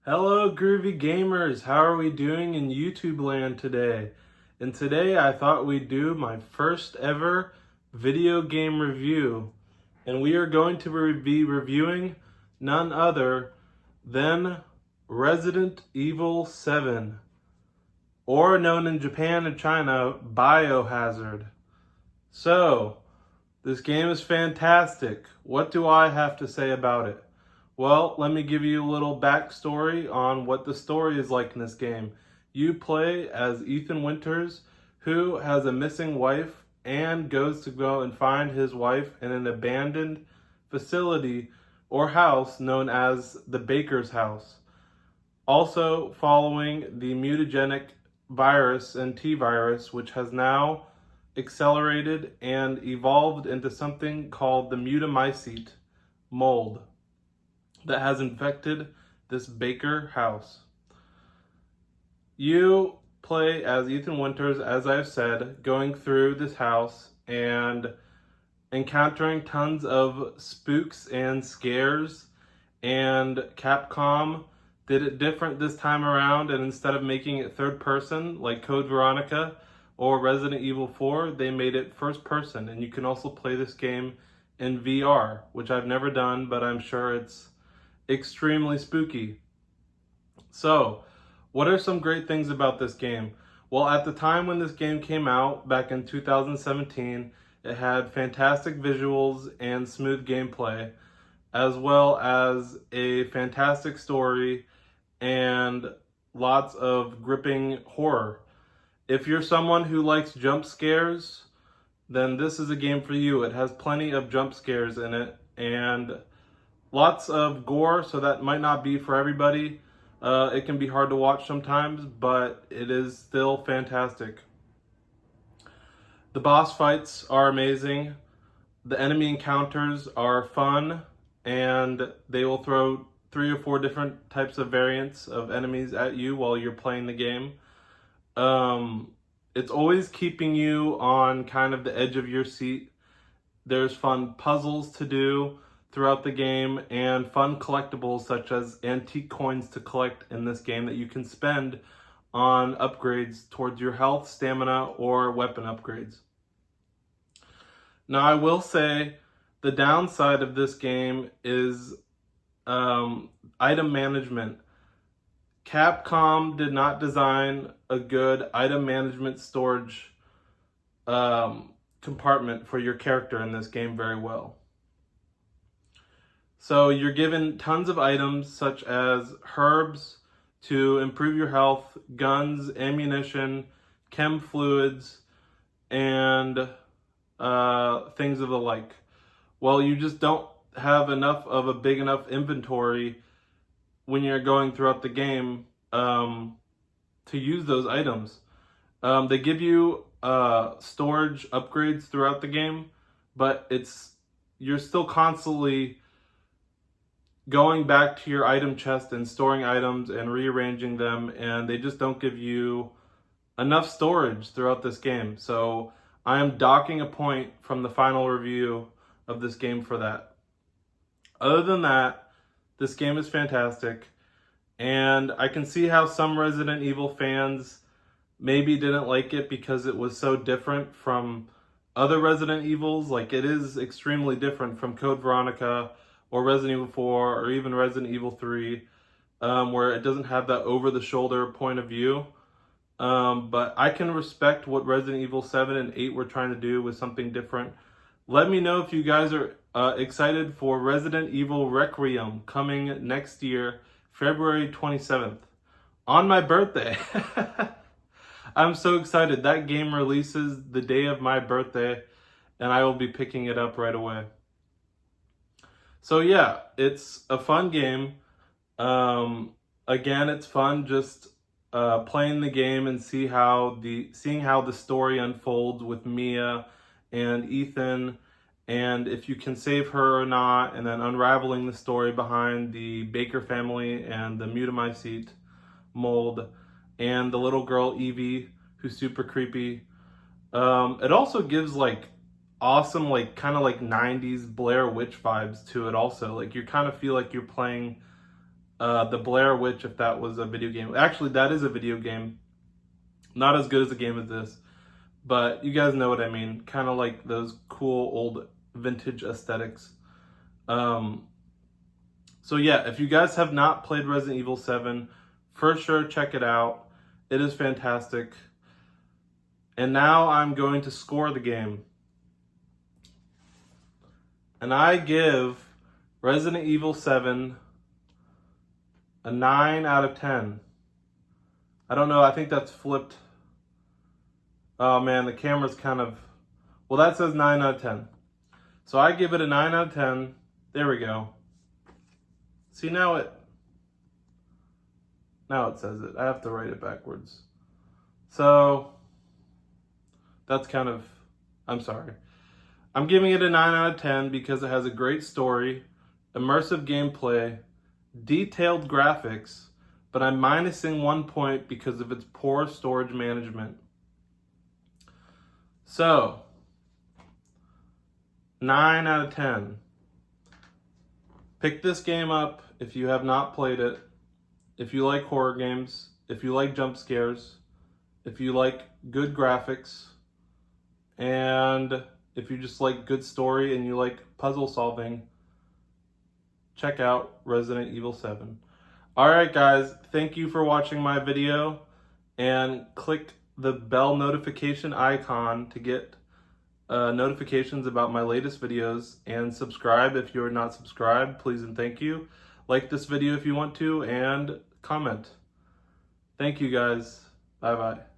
Hello, groovy gamers. How are we doing in YouTube land today? And today I thought we'd do my first ever video game review. And we are going to be reviewing none other than Resident Evil 7, or known in Japan and China, Biohazard. So, this game is fantastic. What do I have to say about it? Well, let me give you a little backstory on what the story is like in this game. You play as Ethan Winters, who has a missing wife and goes to go and find his wife in an abandoned facility or house known as the Baker's House. Also following the mutagenic virus and T-virus, which has now accelerated and evolved into something called the mutamycete mold that has infected this Baker house. You play as Ethan Winters, as I've said, going through this house and encountering tons of spooks and scares, and Capcom did it different this time around, and instead of making it third person like Code Veronica or Resident Evil 4, they made it first person, and you can also play this game in VR, which I've never done, but I'm sure it's extremely spooky. So, what are some great things about this game? Well, at the time when this game came out, back in 2017, it had fantastic visuals and smooth gameplay, as well as a fantastic story and lots of gripping horror. If you're someone who likes jump scares, then this is a game for you. It has plenty of jump scares in it and lots of gore, so that might not be for everybody. It can be hard to watch sometimes, but it is still fantastic. The boss fights are amazing. The enemy encounters are fun, and they will throw 3 or 4 different types of variants of enemies at you while you're playing the game. It's always keeping you on kind of the edge of your seat. There's fun puzzles to do throughout the game and fun collectibles such as antique coins to collect in this game that you can spend on upgrades towards your health, stamina, or weapon upgrades. Now, I will say the downside of this game is item management. Capcom did not design a good item management storage compartment for your character in this game very well. So you're given tons of items such as herbs to improve your health, guns, ammunition, chem fluids, and things of the like. Well, you just don't have enough of a big enough inventory when you're going throughout the game to use those items. They give you storage upgrades throughout the game, but you're still constantly going back to your item chest and storing items and rearranging them, and they just don't give you enough storage throughout this game. So I am docking a point from the final review of this game for that. Other than that, this game is fantastic, and I can see how some Resident Evil fans maybe didn't like it because it was so different from other Resident Evils. Like, it is extremely different from Code Veronica or Resident Evil 4 or even Resident Evil 3, where it doesn't have that over-the-shoulder point of view. But I can respect what Resident Evil 7 and 8 were trying to do with something different. Let me know if you guys are excited for Resident Evil Requiem coming next year, February 27th, on my birthday. I'm so excited. That game releases the day of my birthday, and I will be picking it up right away. So yeah, it's a fun game. Again, it's fun just playing the game and seeing how the story unfolds with Mia and Ethan, and if you can save her or not, and then unraveling the story behind the Baker family and the mutamycete mold and the little girl Evie, who's super creepy. It also gives like awesome, like kind of like 90s Blair Witch vibes to it also. Like, you kind of feel like you're playing The Blair Witch, if that was a video game. Actually, that is a video game. Not as good as a game as this, but you guys know what I mean. Kind of like those cool old vintage aesthetics. So yeah, if you guys have not played Resident Evil 7, for sure check it out. It is fantastic. And now I'm going to score the game. And I give Resident Evil 7 a 9 out of 10. I don't know, I think that's flipped. Oh man, the camera's kind of... Well, that says 9 out of 10. So I give it a 9 out of 10. There we go. See, now it says it. I have to write it backwards. So that's kind of... I'm sorry. I'm giving it a 9 out of 10 because it has a great story, immersive gameplay, detailed graphics, but I'm minusing 1 point because of its poor storage management. So, 9 out of 10. Pick this game up if you have not played it. If you like horror games, if you like jump scares, if you like good graphics, and if you just like good story and you like puzzle solving, check out Resident Evil 7. Alright guys, thank you for watching my video, and click the bell notification icon to get notifications about my latest videos, and subscribe if you're not subscribed, please and thank you. Like this video if you want to, and comment. Thank you guys. Bye bye.